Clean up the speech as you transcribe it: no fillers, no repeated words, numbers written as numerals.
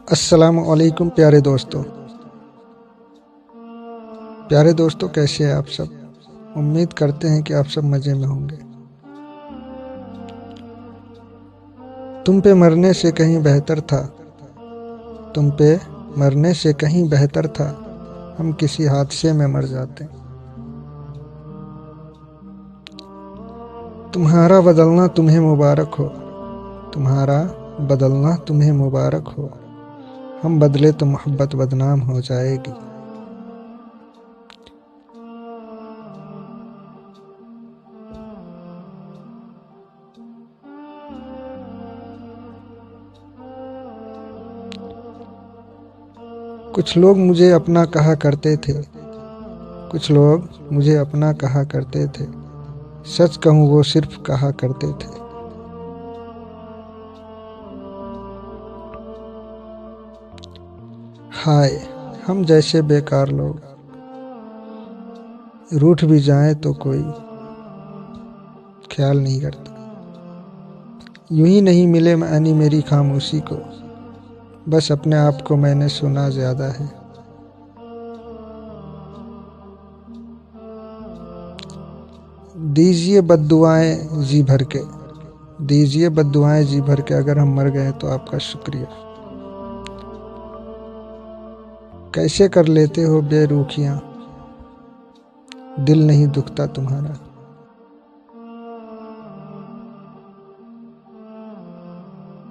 अस्सलाम वालेकुम प्यारे दोस्तों कैसे हैं आप सब। उम्मीद करते हैं कि आप सब मज़े में होंगे। तुम पे मरने से कहीं बेहतर था, तुम पे मरने से कहीं बेहतर था हम किसी हादसे में मर जाते। तुम्हारा बदलना तुम्हें मुबारक हो, तुम्हारा बदलना तुम्हें मुबारक हो, हम बदले तो मोहब्बत बदनाम हो जाएगी। कुछ लोग मुझे अपना कहा करते थे, कुछ लोग मुझे अपना कहा करते थे, सच कहूँ वो सिर्फ कहा करते थे। हाय हम जैसे बेकार लोग, रूठ भी जाएं तो कोई ख्याल नहीं करता। यूं ही नहीं मिले मानी मेरी खामोशी को, बस अपने आप को मैंने सुना ज्यादा है। दीजिए बद्दुआएं जी भर के, दीजिए बद्दुआएं जी भर के, अगर हम मर गए तो आपका शुक्रिया। कैसे कर लेते हो बेरुखियां, दिल नहीं दुखता तुम्हारा।